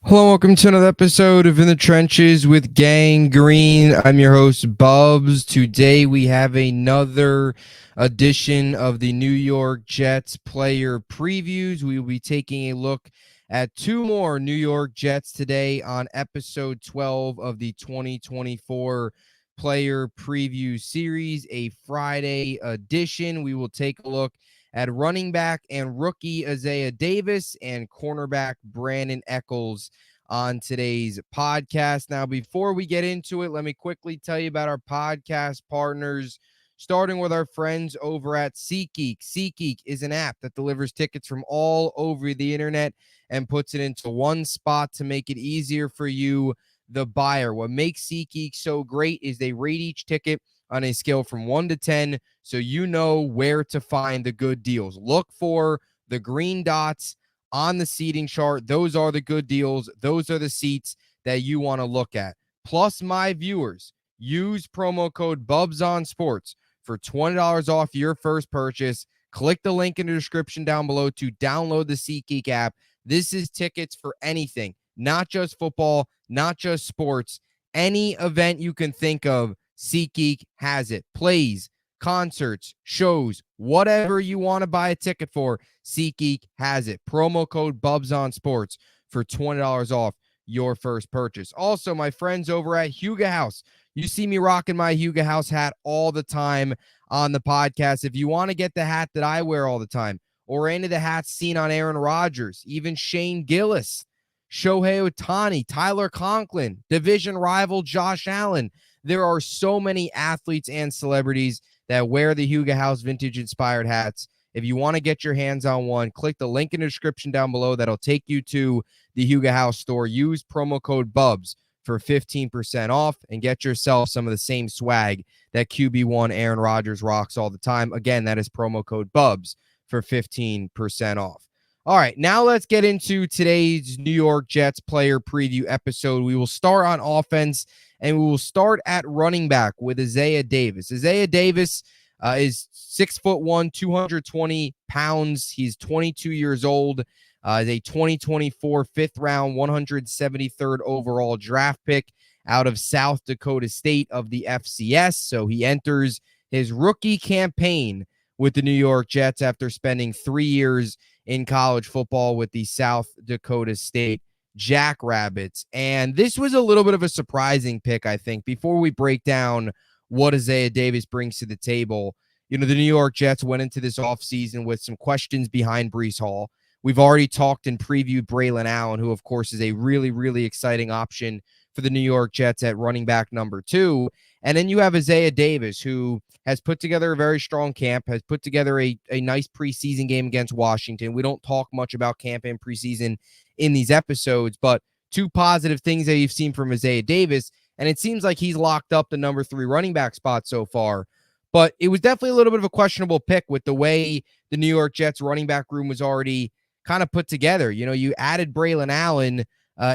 Hello, welcome to another episode of In the Trenches with Gang Green. I'm your host, Bubbs. Today we have another edition of the New York Jets player previews. We will be taking a look at two more New York Jets today on episode 12 of the 2024 player preview series, a Friday edition. We will take a look at running back and rookie Isaiah Davis and cornerback Brandin Echols on today's podcast. Now, before we get into it, let me quickly tell you about our podcast partners, starting with our friends over at SeatGeek. SeatGeek is an app that delivers tickets from all over the internet and puts it into one spot to make it easier for you, the buyer. What makes SeatGeek so great is they rate each ticket on a scale from 1 to 10, so you know where to find the good deals. Look for the green dots on the seating chart. Those are the good deals. Those are the seats that you want to look at. Plus, my viewers, use promo code BUBSONSPORTS for $20 off your first purchase. Click the link in the description down below to download the SeatGeek app. This is tickets for anything, not just football, not just sports. Any event you can think of, SeatGeek has it. Plays, concerts, shows, whatever you want to buy a ticket for, SeatGeek has it. Promo code BUBSONSPORTS for $20 off your first purchase. Also, my friends over at Huga House, you see me rocking my Huga House hat all the time on the podcast. If you want to get the hat that I wear all the time, or any of the hats seen on Aaron Rodgers, even Shane Gillis, Shohei Ohtani, Tyler Conklin, division rival Josh Allen, there are so many athletes and celebrities that wear the Huga House vintage-inspired hats. If you want to get your hands on one, click the link in the description down below. That'll take you to the Huga House store. Use promo code BUBS for 15% off and get yourself some of the same swag that QB1 Aaron Rodgers rocks all the time. Again, that is promo code BUBS for 15% off. All right, now let's get into today's New York Jets player preview episode. We will start on offense, and we will start at running back with Isaiah Davis. Isaiah Davis is 6'1", 220 pounds. He's 22 years old. Is a 2024 fifth round, 173rd overall draft pick out of South Dakota State of the FCS. So he enters his rookie campaign with the New York Jets after spending 3 years in college football with the South Dakota State Jackrabbits. And this was a little bit of a surprising pick, I think. Before we break down what Isaiah Davis brings to the table, you know, the New York Jets went into this offseason with some questions behind Breece Hall. We've already talked and previewed Braylon Allen, who, of course, is a really, really exciting option for the New York Jets at running back number 2. And then you have Isaiah Davis, who has put together a very strong camp, has put together a nice preseason game against Washington. We don't talk much about camp and preseason in these episodes, but two positive things that you've seen from Isaiah Davis, and it seems like he's locked up the number 3 running back spot so far. But it was definitely a little bit of a questionable pick with the way the New York Jets running back room was already kind of put together. You know, you added Braylon Allen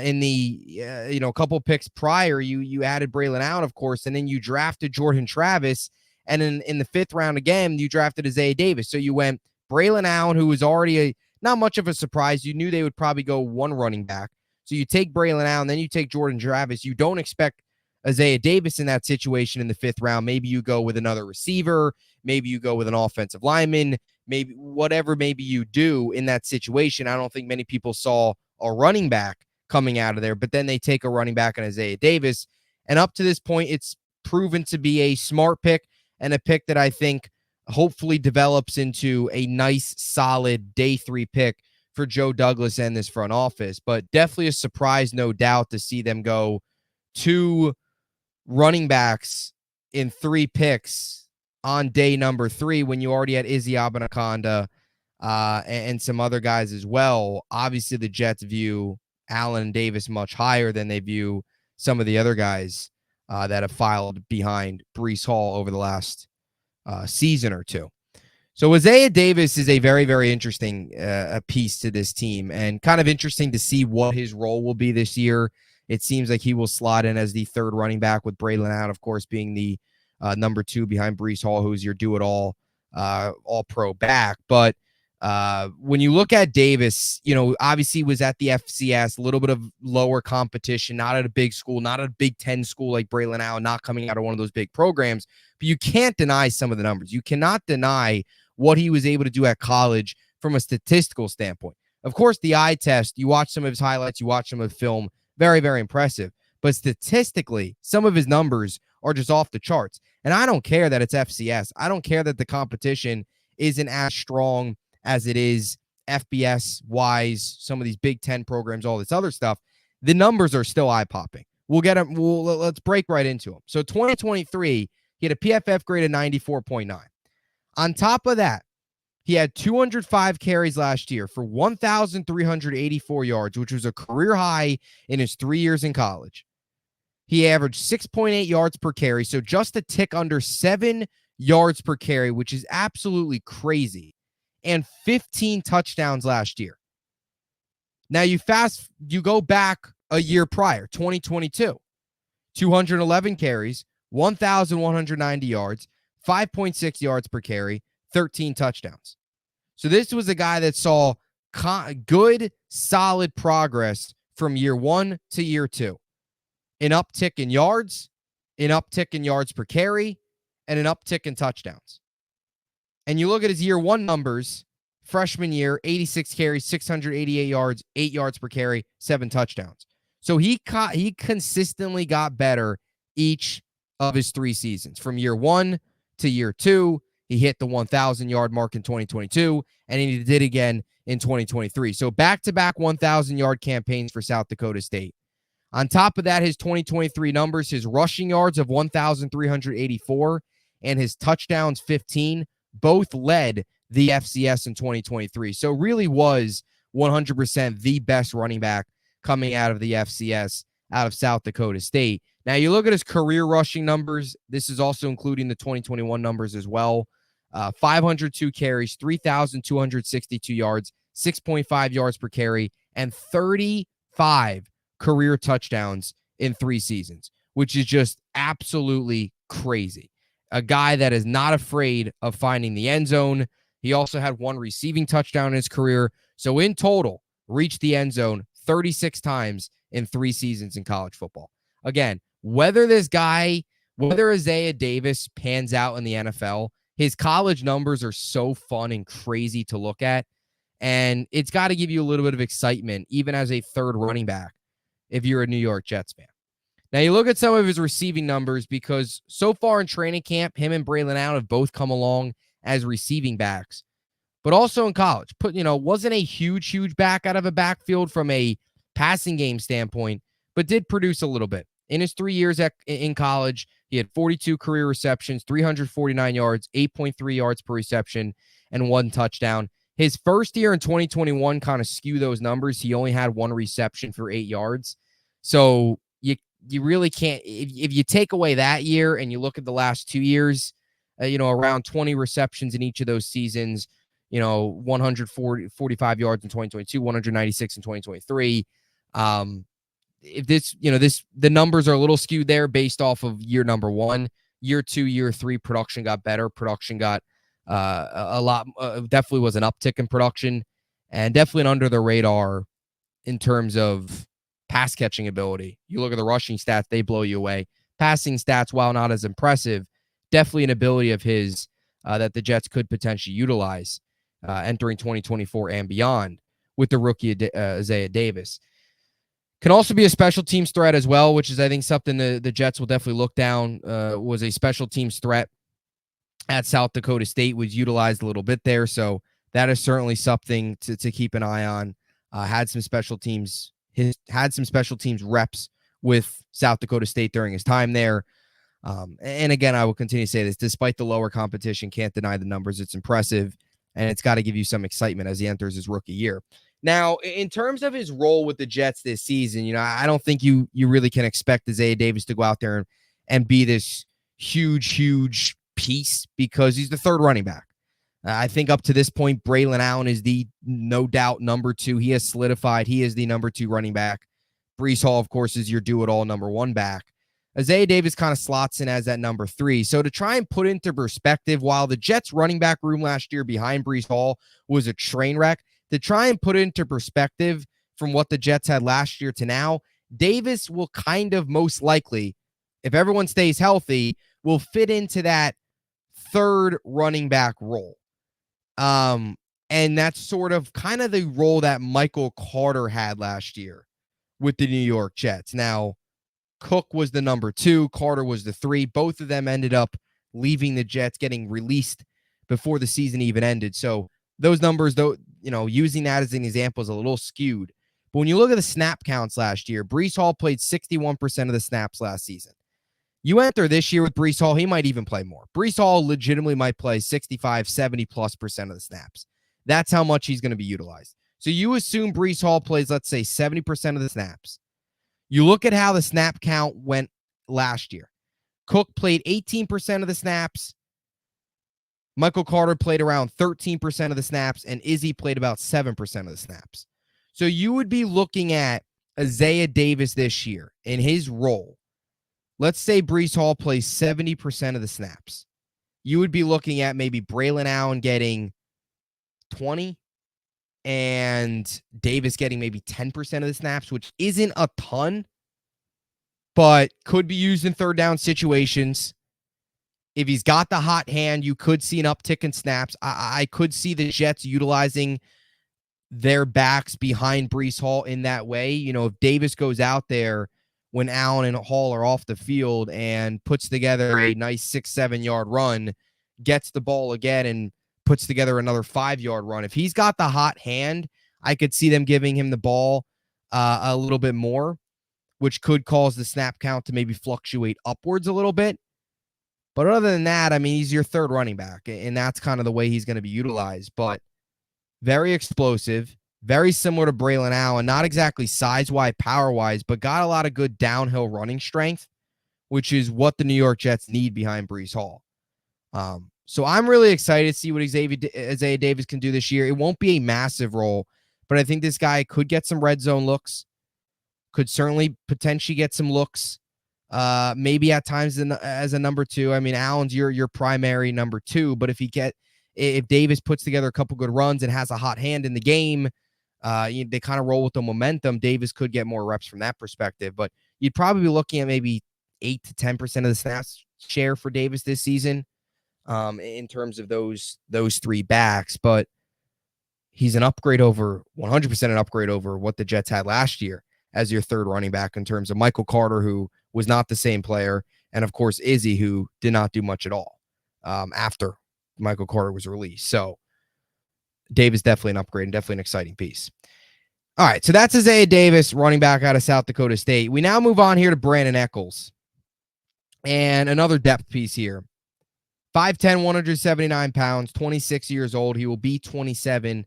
in the, a couple picks prior. You added Braylon Allen, of course, and then you drafted Jordan Travis. And in the 5th round again, you drafted Isaiah Davis. So you went Braylon Allen, who was already not much of a surprise. You knew they would probably go one running back. So you take Braylon Allen, then you take Jordan Travis. You don't expect Isaiah Davis in that situation in the 5th round. Maybe you go with another receiver. Maybe you go with an offensive lineman. Maybe whatever maybe you do in that situation. I don't think many people saw a running back coming out of there, but then they take a running back on Isaiah Davis. And up to this point, it's proven to be a smart pick and a pick that I think hopefully develops into a nice, solid day 3 pick for Joe Douglas and this front office. But definitely a surprise, no doubt, to see them go 2 running backs in 3 picks on day number 3 when you already had Izzy Abanaconda and some other guys as well. Obviously, the Jets view Allen and Davis much higher than they view some of the other guys that have filed behind Breece Hall over the last season or two. So Isaiah Davis is a very, very interesting piece to this team, and kind of interesting to see what his role will be this year. It seems like he will slot in as the 3rd running back, with Braylon Allen, of course, being the number 2 behind Breece Hall, who's your do-it-all all-pro back. But When you look at Davis, obviously was at the FCS, a little bit of lower competition, not at a big school, not at a Big Ten school like Braylon Allen, not coming out of one of those big programs. But you can't deny some of the numbers. You cannot deny what he was able to do at college from a statistical standpoint. Of course, the eye test, you watch some of his highlights, you watch some of the film, very, very impressive. But statistically, some of his numbers are just off the charts. And I don't care that it's FCS. I don't care that the competition isn't as strong as it is FBS wise, some of these Big Ten programs, all this other stuff. The numbers are still eye popping. We'll get them. Let's break right into them. So 2023, he had a PFF grade of 94.9. On top of that, he had 205 carries last year for 1,384 yards, which was a career high in his 3 years in college. He averaged 6.8 yards per carry, so just a tick under 7 yards per carry, which is absolutely crazy, and 15 touchdowns last year. Now you go back a year prior, 2022, 211 carries, 1,190 yards, 5.6 yards per carry, 13 touchdowns. So this was a guy that saw good, solid progress from year 1 to year 2. An uptick in yards, an uptick in yards per carry, and an uptick in touchdowns. And you look at his year 1 numbers, freshman year, 86 carries, 688 yards, 8 yards per carry, 7 touchdowns. So he consistently got better each of his 3 seasons. From year 1 to year 2, he hit the 1,000-yard mark in 2022, and he did again in 2023. So back-to-back 1,000-yard campaigns for South Dakota State. On top of that, his 2023 numbers, his rushing yards of 1,384 and his touchdowns 15, both led the FCS in 2023. So really was 100% the best running back coming out of the FCS, out of South Dakota State. Now, you look at his career rushing numbers. This is also including the 2021 numbers as well. 502 carries, 3,262 yards, 6.5 yards per carry, and 35 career touchdowns in 3 seasons, which is just absolutely crazy. A guy that is not afraid of finding the end zone. He also had 1 receiving touchdown in his career. So in total, reached the end zone 36 times in 3 seasons in college football. Again, whether Isaiah Davis pans out in the NFL, his college numbers are so fun and crazy to look at. And it's got to give you a little bit of excitement, even as a third running back, if you're a New York Jets fan. Now, you look at some of his receiving numbers, because so far in training camp, him and Braylon Allen have both come along as receiving backs, but also in college. Wasn't a huge back out of a backfield from a passing game standpoint, but did produce a little bit. In his 3 years in college, he had 42 career receptions, 349 yards, 8.3 yards per reception, and 1 touchdown. His first year in 2021 kind of skewed those numbers. He only had 1 reception for 8 yards. So you really can't, if you take away that year and you look at the last 2 years, around 20 receptions in each of those seasons, 145 yards in 2022, 196 in 2023. The numbers are a little skewed there based off of year number 1. Year 2, year 3, production got better. Production got a lot, definitely was an uptick in production, and definitely an under the radar in terms of pass catching ability. You look at the rushing stats, they blow you away. Passing stats, while not as impressive, definitely an ability of his that the Jets could potentially utilize entering 2024 and beyond with the rookie Isaiah Davis. Can also be a special teams threat as well, which is, I think, something the Jets will definitely look down. Was a special teams threat at South Dakota State, was utilized a little bit there. So that is certainly something to keep an eye on. Had some special teams reps with South Dakota State during his time there. And again, I will continue to say this, despite the lower competition, can't deny the numbers. It's impressive, and it's got to give you some excitement as he enters his rookie year. Now, in terms of his role with the Jets this season, I don't think you really can expect Isaiah Davis to go out there and be this huge piece, because he's the third running back. I think up to this point, Braylon Allen is the no doubt number 2. He has solidified. He is the number 2 running back. Breece Hall, of course, is your do-it-all number 1 back. Isaiah Davis kind of slots in as that number 3. So to try and put into perspective, while the Jets running back room last year behind Breece Hall was a train wreck, to try and put it into perspective from what the Jets had last year to now, Davis will kind of most likely, if everyone stays healthy, will fit into that third running back role. And that's sort of kind of the role that Michael Carter had last year with the New York Jets. Now, Cook was the number 2, Carter was the 3. Both of them ended up leaving the Jets, getting released before the season even ended. So those numbers, though, using that as an example is a little skewed. But when you look at the snap counts last year, Breece Hall played 61% of the snaps last season. You enter this year with Breece Hall, he might even play more. Breece Hall legitimately might play 65, 70+% of the snaps. That's how much he's going to be utilized. So you assume Breece Hall plays, let's say, 70% of the snaps. You look at how the snap count went last year. Cook played 18% of the snaps. Michael Carter played around 13% of the snaps, and Izzy played about 7% of the snaps. So you would be looking at Isaiah Davis this year in his role. Let's say Breece Hall plays 70% of the snaps. You would be looking at maybe Braylon Allen getting 20 and Davis getting maybe 10% of the snaps, which isn't a ton, but could be used in third down situations. If he's got the hot hand, you could see an uptick in snaps. I could see the Jets utilizing their backs behind Breece Hall in that way. If Davis goes out there when Allen and Hall are off the field and puts together a nice 6-7 yard run, gets the ball again and puts together another 5-yard run. If he's got the hot hand, I could see them giving him the ball a little bit more, which could cause the snap count to maybe fluctuate upwards a little bit. But other than that, he's your third running back, and that's kind of the way he's going to be utilized. But very explosive, very similar to Braylon Allen, not exactly size-wise, power-wise, but got a lot of good downhill running strength, which is what the New York Jets need behind Breece Hall. So I'm really excited to see what Isaiah Davis can do this year. It won't be a massive role, but I think this guy could get some red zone looks, could certainly potentially get some looks, maybe at times as a number 2. Allen's your primary number 2, but if Davis puts together a couple good runs and has a hot hand in the game, they kind of roll with the momentum. Davis could get more reps from that perspective, but you'd probably be looking at maybe 8 to 10% of the snaps share for Davis this season, in terms of those 3 backs. But he's an upgrade over 100% an upgrade over what the Jets had last year as your third running back in terms of Michael Carter, who was not the same player, and of course Izzy, who did not do much at all after Michael Carter was released. So Davis definitely an upgrade and definitely an exciting piece. All right, so that's Isaiah Davis, running back out of South Dakota State. We now move on here to Brandin Echols, and another depth piece here. 5'10", 179 pounds, 26 years old. He will be 27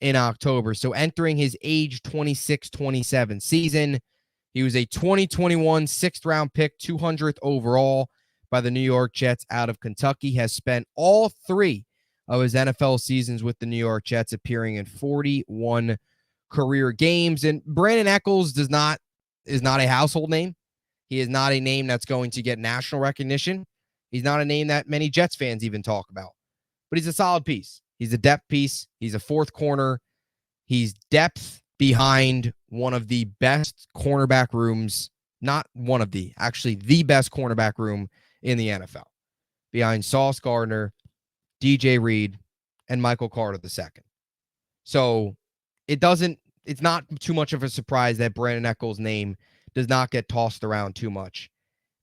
in October. So entering his age 26-27 season, he was a 2021 6th-round pick, 200th overall by the New York Jets out of Kentucky. Has spent all 3 of his NFL seasons with the New York Jets, appearing in 41 career games. And Brandin Echols is not a household name. He is not a name that's going to get national recognition. He's not a name that many Jets fans even talk about. But he's a solid piece. He's a depth piece. He's a 4th corner. He's depth behind one of the best cornerback rooms, not one of the, actually the best cornerback room in the NFL, behind Sauce Gardner, DJ Reed, and Michael Carter II. So it's not too much of a surprise that Brandin Echols' name does not get tossed around too much.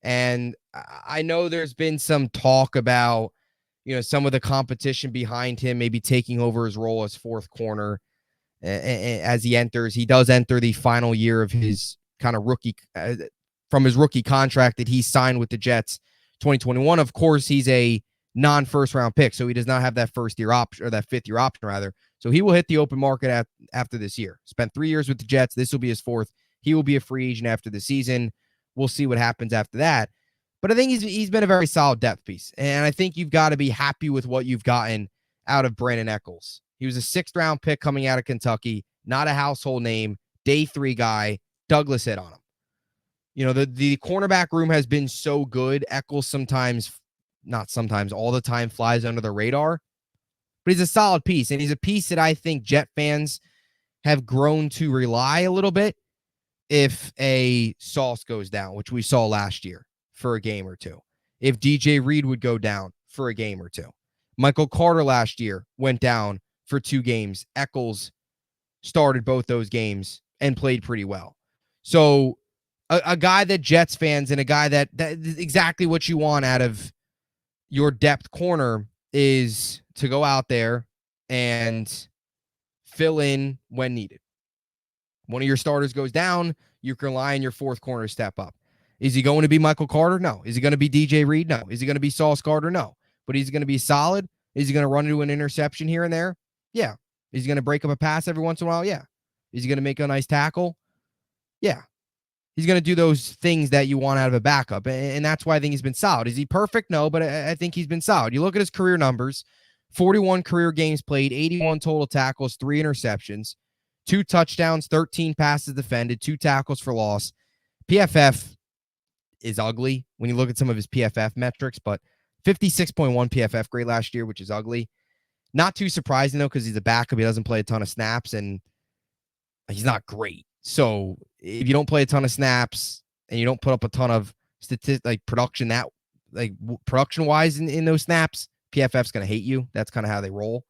And I know there's been some talk about, some of the competition behind him maybe taking over his role as 4th corner as he enters. He does enter the final year of his kind of rookie from his rookie contract that he signed with the Jets 2021. Of course, he's a non-first round pick, so he does not have that 1st-year option, or that 5th-year option rather. So he will hit the open market after this year. Spent 3 years with the Jets. This will be his 4th. He will be a free agent after the season. We'll see what happens after that. But I think he's been a very solid depth piece. And I think you've got to be happy with what you've gotten out of Brandin Echols. He was a 6th-round pick coming out of Kentucky, not a household name, day 3 guy. Douglas hit on him. The cornerback room has been so good. Echols not sometimes, all the time flies under the radar, but he's a solid piece. And he's a piece that I think Jet fans have grown to rely a little bit if a Sauce goes down, which we saw last year for a game or two. If DJ Reed would go down for a game or two. Michael Carter last year went down for 2 games. Echols started both those games and played pretty well. So a guy that Jets fans and a guy that exactly what you want out of your depth corner is to go out there and fill in when needed. One of your starters goes down, you can rely on your fourth corner to step up. Is he going to be Michael Carter? No. Is he going to be DJ Reed? No. Is he going to be Sauce Gardner? No. But he's going to be solid. Is he going to run into an interception here and there? Yeah. Is he going to break up a pass every once in a while? Yeah. Is he going to make a nice tackle? Yeah. He's going to do those things that you want out of a backup, and that's why I think he's been solid. Is he perfect? No, but I think he's been solid. You look at his career numbers, 41 career games played, 81 total tackles, 3 interceptions, 2 touchdowns, 13 passes defended, 2 tackles for loss. PFF is ugly when you look at some of his PFF metrics, but 56.1 PFF grade last year, which is ugly. Not too surprising, though, because he's a backup. He doesn't play a ton of snaps, and he's not great. So if you don't play a ton of snaps and you don't put up a ton of production wise in those snaps, PFF's going to hate you. That's kind of how they roll.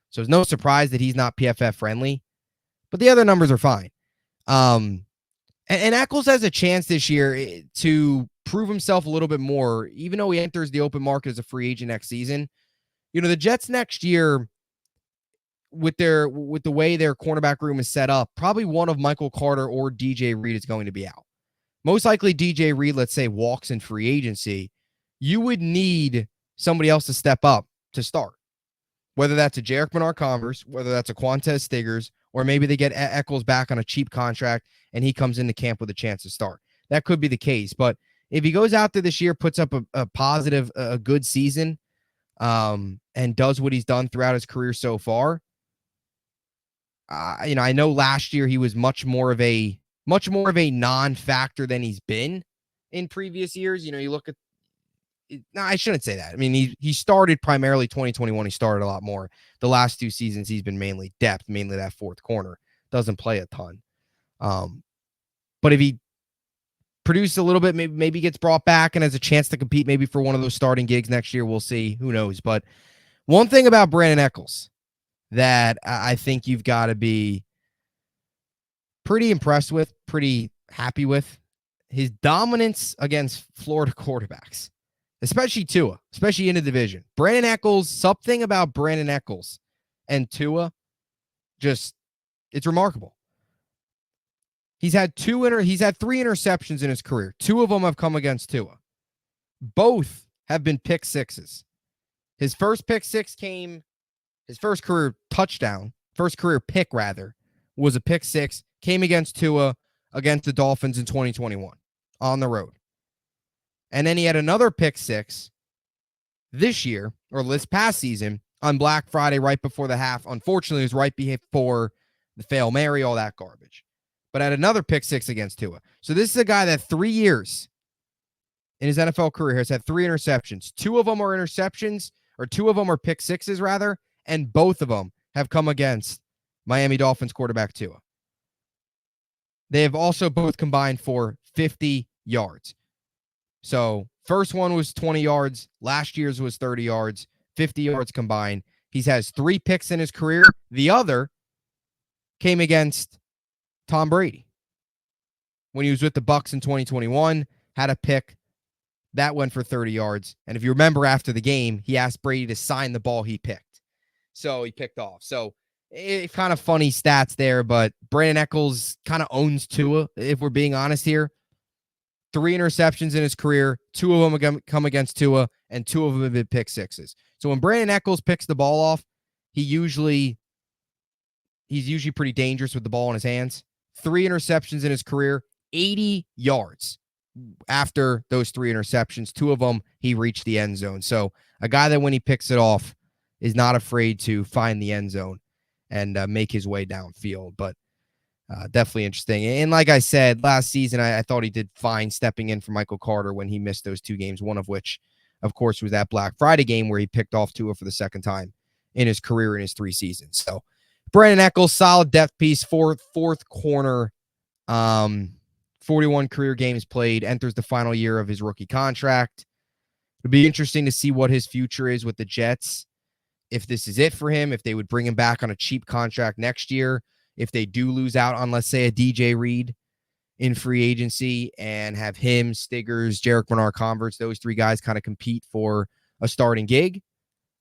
So it's no surprise that he's not PFF friendly, but the other numbers are fine. And Echols has a chance this year to prove himself a little bit more, even though he enters the open market as a free agent next season. The Jets next year, with the way their cornerback room is set up, probably one of Michael Carter or DJ Reed is going to be out. Most likely DJ Reed, let's say, walks in free agency. You would need somebody else to step up to start. Whether that's a Jarek Bernard-Converse, whether that's a Quantez Stiggers, or maybe they get Echols back on a cheap contract and he comes into camp with a chance to start. That could be the case. But if he goes out there this year, puts up a positive, a good season, and does what he's done throughout his career so far, I know last year he was much more of a non-factor than he's been in previous years. You look at no, I shouldn't say that. I mean, he started primarily 2021. He started a lot more. The last 2 seasons, he's been mainly depth, mainly that fourth corner. Doesn't play a ton. But if he produces a little bit, maybe gets brought back and has a chance to compete maybe for one of those starting gigs next year, we'll see. Who knows? But one thing about Brandin Echols that I think you've got to be pretty impressed with, pretty happy with, his dominance against Florida quarterbacks, especially Tua, especially in the division. Brandin Echols, something about Brandin Echols and Tua, it's remarkable. He's had 3 interceptions in his career. 2 of them have come against Tua. Both have been pick sixes. His first pick six his first career pick was a pick six, came against Tua against the Dolphins in 2021 on the road. And then he had another pick six this year, or this past season, on Black Friday right before the half. Unfortunately, it was right before the Fail Mary, all that garbage. But had another pick six against Tua. So this is a guy that 3 years in his NFL career has had 3 interceptions. 2 of them are interceptions, or 2 of them are pick sixes, rather, and both of them have come against Miami Dolphins quarterback Tua. They have also both combined for 50 yards. So first one was 20 yards. Last year's was 30 yards, 50 yards combined. He has 3 picks in his career. The other came against Tom Brady when he was with the Bucs in 2021, had a pick that went for 30 yards. And if you remember after the game, he asked Brady to sign the ball he picked. So he picked off. So it's kind of funny stats there, but Brandin Echols kind of owns Tua, if we're being honest here. 3 interceptions in his career, 2 of them come against Tua, and 2 of them have been pick sixes. So when Brandin Echols picks the ball off, he's usually pretty dangerous with the ball in his hands. 3 interceptions in his career, 80 yards after those 3 interceptions. 2 of them, he reached the end zone. So a guy that when he picks it off is not afraid to find the end zone and make his way downfield. But Definitely interesting. And like I said, last season, I thought he did fine stepping in for Michael Carter when he missed those 2 games, one of which, of course, was that Black Friday game where he picked off Tua for the second time in his career in his 3 seasons. So Brandin Echols, solid depth piece, fourth corner, 41 career games played, enters the final year of his rookie contract. It'll be interesting to see what his future is with the Jets. If this is it for him, if they would bring him back on a cheap contract next year, if they do lose out on, let's say, a DJ Reed in free agency and have him, Stiggers, Jarek Bernard-Converts, those 3 guys kind of compete for a starting gig.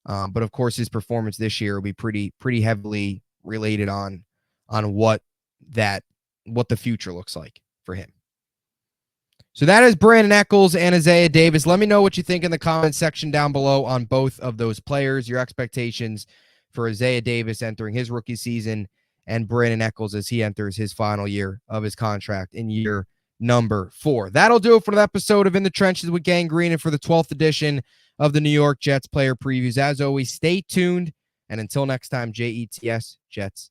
But of course, his performance this year will be pretty heavily related on what the future looks like for him. So that is Brandin Echols and Isaiah Davis. Let me know what you think in the comments section down below on both of those players, your expectations for Isaiah Davis entering his rookie season and Brandin Echols as he enters his final year of his contract in year number 4. That'll do it for the episode of In the Trenches with Gang Green and for the 12th edition of the New York Jets player previews. As always, stay tuned. And until next time, Jets, Jets.